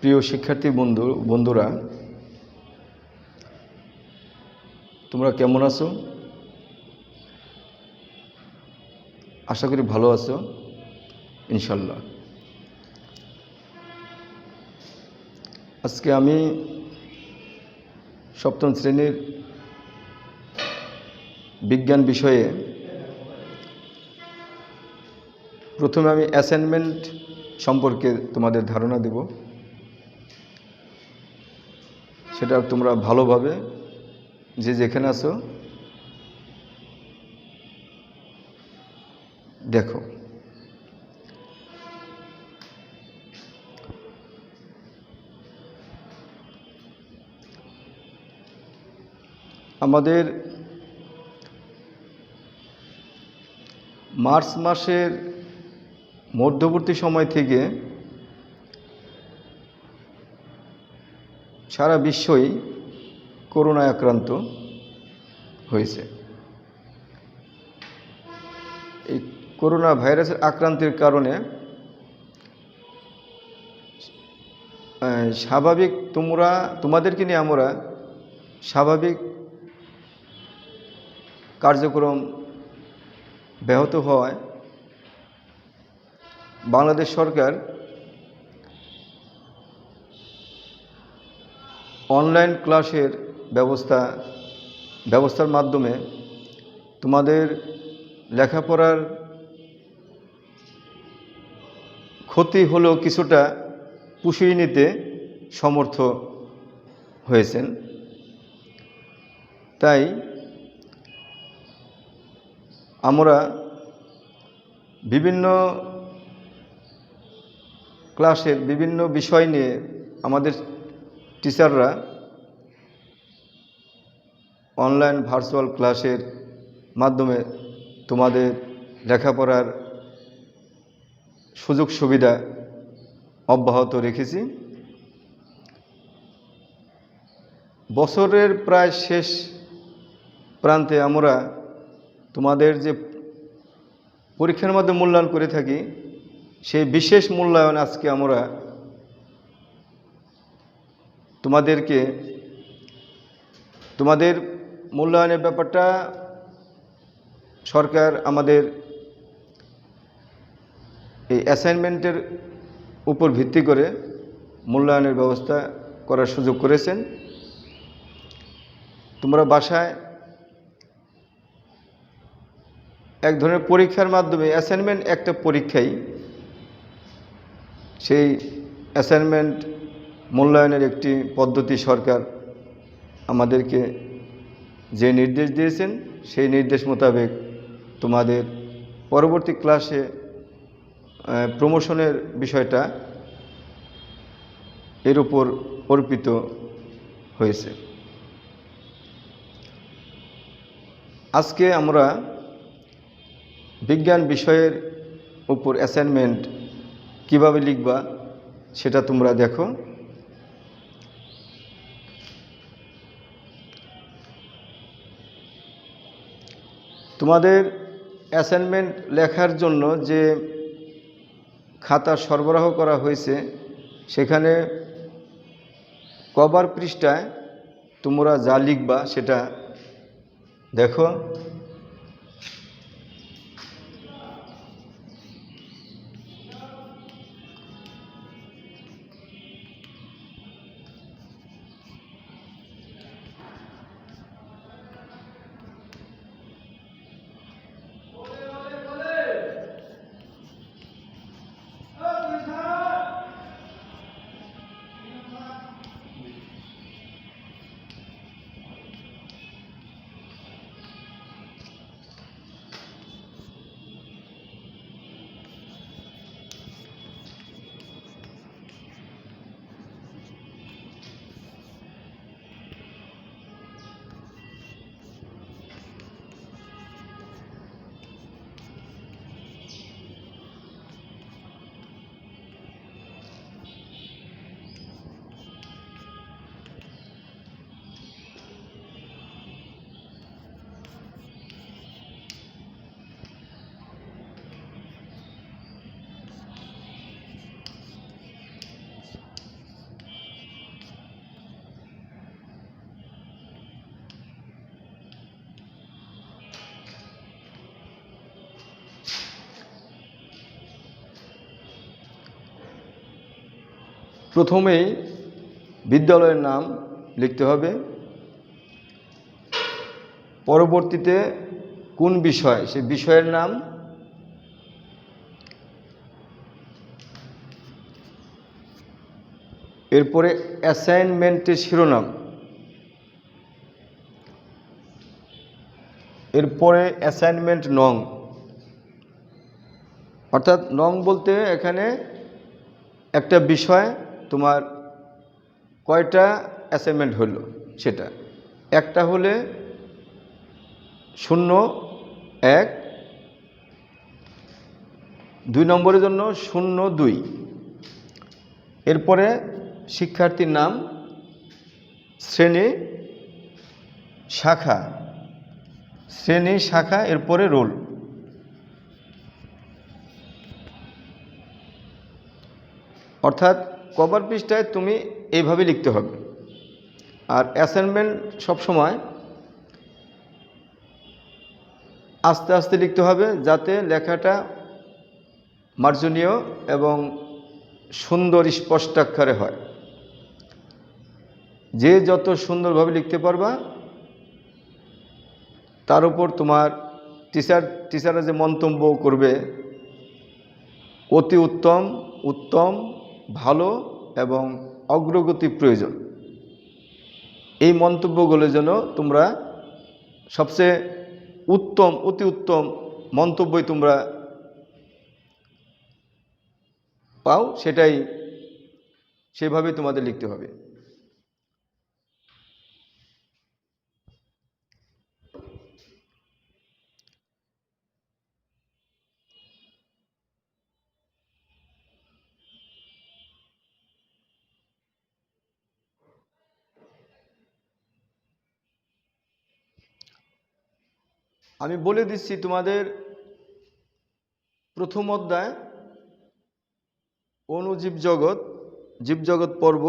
প্রিয় শিক্ষার্থী বন্ধুরা, তোমরা কেমন আছো? আশা করি ভালো আছো ইনশাল্লাহ। আজকে আমি সপ্তম শ্রেণীর বিজ্ঞান বিষয়ে প্রথমে আমি অ্যাসাইনমেন্ট সম্পর্কে তোমাদের ধারণা দেব। সেটা তোমরা ভালোভাবে যে যেখানে আছো দেখো। আমাদের মার্চ মাসের মধ্যবর্তী সময় থেকে সারা বিশ্বই করোনায় আক্রান্ত হয়েছে। এই করোনা ভাইরাসের আক্রান্তের কারণে স্বাভাবিক তোমাদেরকে নিয়ে আমরা স্বাভাবিক কার্যক্রম ব্যাহত হওয়ায় বাংলাদেশ সরকার অনলাইন ক্লাসের ব্যবস্থার মাধ্যমে তোমাদের লেখাপড়ার ক্ষতি হলেও কিছুটা পুষিয়ে নিতে সমর্থ হয়েছেন। তাই আমরা বিভিন্ন ক্লাসের বিভিন্ন বিষয় নিয়ে আমাদের টিচাররা অনলাইন ভার্চুয়াল ক্লাসের মাধ্যমে তোমাদের লেখাপড়ার সুযোগ সুবিধা অব্যাহত রেখেছি। বছরের প্রায় শেষ প্রান্তে আমরা তোমাদের যে পরীক্ষার মধ্যে মূল্যায়ন করে থাকি, সেই বিশেষ মূল্যায়ন আজকে আমরা তোমাদের মূল্যায়নের ব্যাপারটা সরকার আমাদের এই অ্যাসাইনমেন্টের উপর ভিত্তি করে মূল্যায়নের ব্যবস্থা করার সুযোগ করেছেন। তোমরা বাসায় এক ধরনের পরীক্ষার মাধ্যমে, অ্যাসাইনমেন্ট একটা পরীক্ষাই, সেই অ্যাসাইনমেন্ট মূল্যায়নের একটি পদ্ধতি সরকার আমাদেরকে যে নির্দেশ দিয়েছেন, সেই নির্দেশ মোতাবেক তোমাদের পরবর্তী ক্লাসে প্রমোশনের বিষয়টা এর উপর অর্পিত হয়েছে। আজকে আমরা বিজ্ঞান বিষয়ের উপর অ্যাসাইনমেন্ট কিভাবে লিখবা সেটা তোমরা দেখো। তোমাদের অ্যাসাইনমেন্ট লেখার জন্য যে খাতা সরবরাহ করা হয়েছে, সেখানে কভার পৃষ্ঠায় তোমরা যা লিখবা সেটা দেখো। প্রথমেই বিদ্যালয়ের নাম লিখতে হবে, পরবর্তীতে কোন বিষয় সেই বিষয়ের নাম, এরপরে অ্যাসাইনমেন্টের শিরোনাম, এরপরে অ্যাসাইনমেন্ট নং, অর্থাৎ নং বলতে এখানে একটা বিষয় তোমার কয়টা অ্যাসাইনমেন্ট হলো সেটা, একটা হলে 01, 2 নম্বরের জন্য 02, এরপরে শিক্ষার্থীর নাম, শ্রেণী, শাখা, এরপরে রোল। অর্থাৎ কভার পৃষ্ঠায় তুমি এইভাবে লিখতে হবে। আর অ্যাসাইনমেন্ট সবসময় আস্তে আস্তে লিখতে হবে, যাতে লেখাটা মার্জনীয় এবং সুন্দর স্পষ্টাক্ষরে হয়। যে যত সুন্দরভাবে লিখতে পারবা তার উপর তোমার টিচাররা যে মন্তব্য করবে অতি উত্তম, উত্তম, ভালো এবং অগ্রগতি প্রয়োজন, এই মন্তব্যগুলোর জন্য তোমরা সবচেয়ে উত্তম, অতি উত্তম মন্তব্যই তোমরা পাও, সেভাবে তোমাদের লিখতে হবে। আমি বলে দিচ্ছি, তোমাদের প্রথম অধ্যায় অণুজীব জগৎ, জীবজগৎ পর্ব,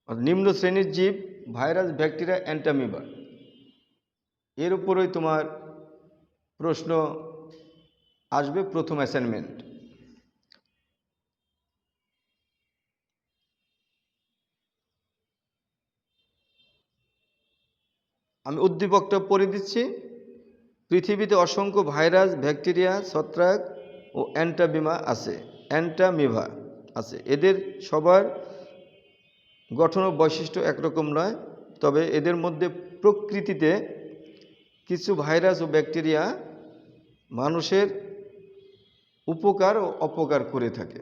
নিম্ন শ্রেণীর জীব, ভাইরাস, ব্যাকটেরিয়া, অ্যান্টামিবা, এর উপরেই তোমার প্রশ্ন আসবে প্রথম অ্যাসাইনমেন্ট। আমি উদ্দীপকটা পড়ে দিচ্ছি। পৃথিবীতে অসংখ্য ভাইরাস, ব্যাকটেরিয়া, ছত্রাক ও অ্যান্টামিভা আছে। এদের সবার গঠন ও বৈশিষ্ট্য একরকম নয়, তবে এদের মধ্যে প্রকৃতিতে কিছু ভাইরাস ও ব্যাকটেরিয়া মানুষের উপকার ও অপকার করে থাকে।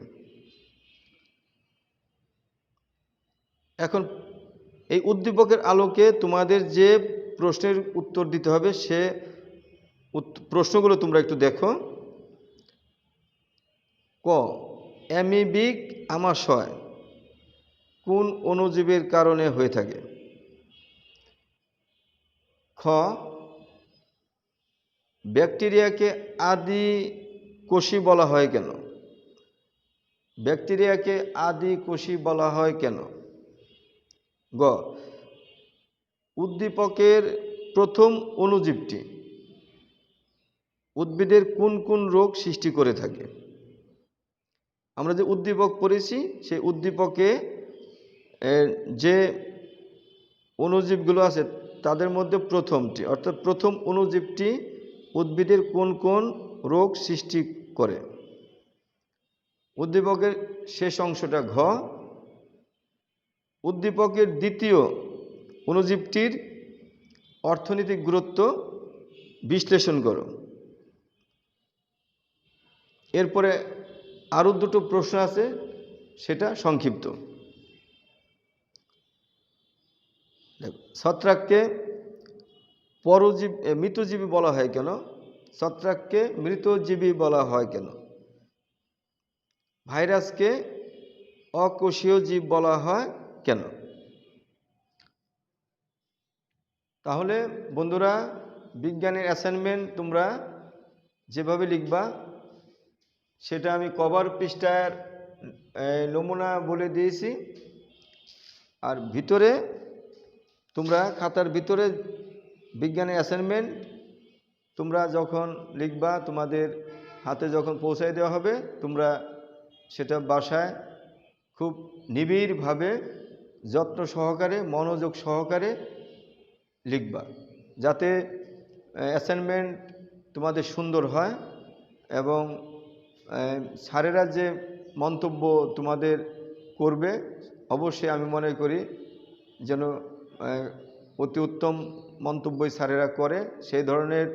এখন এই উদ্দীপকের আলোকে তোমাদের যে প্রশ্নের উত্তর দিতে হবে, সে প্রশ্নগুলো তোমরা একটু দেখো। ক, অ্যামিবিক আমাশয় কোন অণুজীবের কারণে হয়ে থাকে? খ, ব্যাকটেরিয়াকে আদি কোষী বলা হয় কেন? ব্যাকটেরিয়াকে আদি কোষী বলা হয় কেন? গ, উদ্দীপকের প্রথম অণুজীবটি উদ্ভিদের কোন কোন রোগ সৃষ্টি করে থাকে? আমরা যে উদ্দীপক পড়েছি, সেই উদ্দীপকে যে অণুজীবগুলো আছে তাদের মধ্যে প্রথমটি, অর্থাৎ প্রথম অণুজীবটি উদ্ভিদের কোন কোন রোগ সৃষ্টি করে? উদ্দীপকের শেষ অংশটা ঘ, উদ্দীপকের দ্বিতীয় অণুজীবটির অর্থনৈতিক গুরুত্ব বিশ্লেষণ করো। এরপরে আরও দুটো প্রশ্ন আছে, সেটা সংক্ষিপ্ত। ছত্রাককে মৃতজীবী বলা হয় কেন? ছত্রাককে মৃতজীবী বলা হয় কেন? ভাইরাসকে অকোষীয় জীব বলা হয় কেন? তাহলে বন্ধুরা, বিজ্ঞানের অ্যাসাইনমেন্ট তোমরা যেভাবে লিখবা সেটা আমি কভার পৃষ্ঠার নমুনা বলে দিয়েছি। আর ভিতরে তোমরা খাতার ভিতরে বিজ্ঞানের অ্যাসাইনমেন্ট তোমরা যখন লিখবা, তোমাদের হাতে যখন পৌঁছায় দেওয়া হবে, তোমরা সেটা বাসায় খুব নিবিড়ভাবে যত্ন সহকারে মনোযোগ সহকারে লিখবা, যাতে অ্যাসাইনমেন্ট তোমাদের সুন্দর হয় এবং স্যারেরা যে মন্তব্য তোমাদের করবে অবশ্যই আমি মনে করি যেন অতি উত্তম মন্তব্যই স্যারেরা করে, সেই ধরনের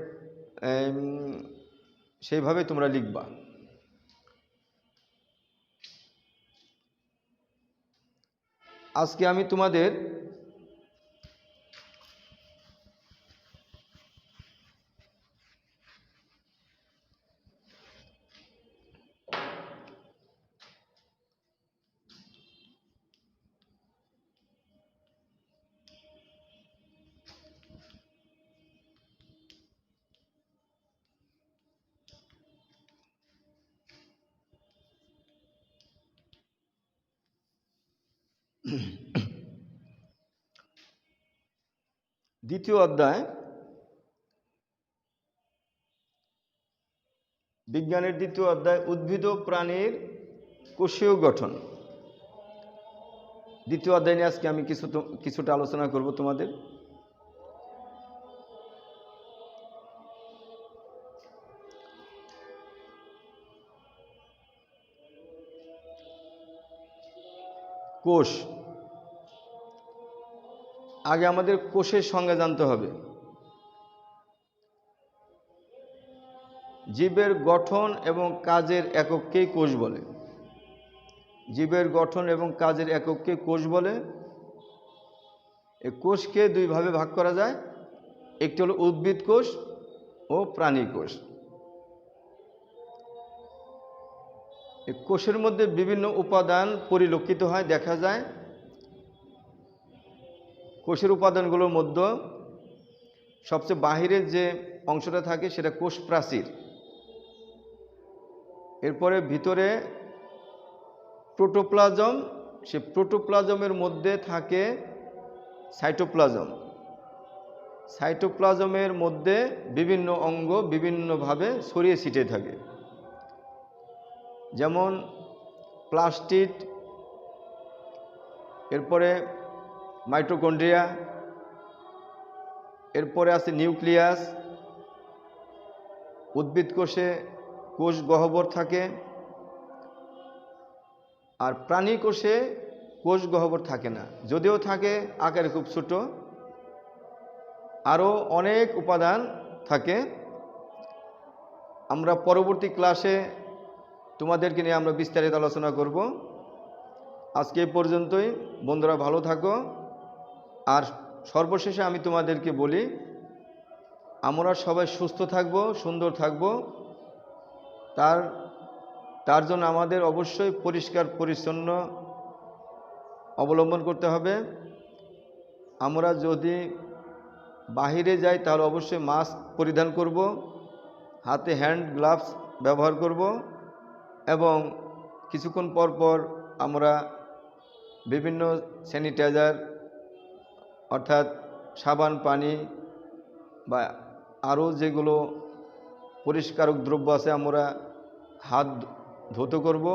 সেইভাবে তোমরা লিখবা। আজকে আমি তোমাদের দ্বিতীয় অধ্যায় বিজ্ঞানের দ্বিতীয় অধ্যায় উদ্ভিদ ও প্রাণীর কোষীয় গঠন। দ্বিতীয় অধ্যায় নিয়ে আজকে আমি কিছুটা আলোচনা করব তোমাদের। কোষ, আগে আমাদের কোষের সংজ্ঞা জানতে হবে। জীবের গঠন এবং কাজের একককেই কোষ বলে। জীবের গঠন এবং কাজের একককে কোষ বলে। এই কোষকে দুই ভাগে ভাগ করা যায়, একটি হলো উদ্ভিদ কোষ ও প্রাণী কোষ। এই কোষের মধ্যে বিভিন্ন উপাদান পরিলক্ষিত হয়, দেখা যায়। কোষের উপাদানগুলোর মধ্যে সবচেয়ে বাহিরের যে অংশটা থাকে সেটা কোষ প্রাচীর। এরপরে ভিতরে প্রোটোপ্লাজম, সে প্রোটোপ্লাজমের মধ্যে থাকে সাইটোপ্লাজম। সাইটোপ্লাজমের মধ্যে বিভিন্ন অঙ্গ বিভিন্নভাবে ছড়িয়ে ছিটিয়ে থাকে, যেমন প্লাস্টিড, এরপরে মাইটোকন্ড্রিয়া, এরপরে আছে নিউক্লিয়াস। উদ্ভিদ কোষে কোষ গহ্বর থাকে, আর প্রাণী কোষে কোষ গহ্বর থাকে না, যদিও থাকে আকারে খুব ছোট। আরও অনেক উপাদান থাকে। আমরা পরবর্তী ক্লাসে তোমাদেরকে নিয়ে আমরা বিস্তারিত আলোচনা করব। আজকে এই পর্যন্তই। বন্ধুরা ভালো থাকো। আর সর্বশেষে আমি তোমাদেরকে বলি, আমরা সবাই সুস্থ থাকব, সুন্দর থাকব। তার জন্য আমাদের অবশ্যই পরিষ্কার পরিচ্ছন্ন অবলম্বন করতে হবে। আমরা যদি বাহিরে যাই তাহলে অবশ্যই মাস্ক পরিধান করব, হাতে হ্যান্ড গ্লাভস ব্যবহার করব এবং কিছুক্ষণ পর পর আমরা বিভিন্ন স্যানিটাইজার অর্থাৎ সাবান পানি বা আরও যেগুলো পরিষ্কারক দ্রব্য আছে আমরা হাত ধুতে করব।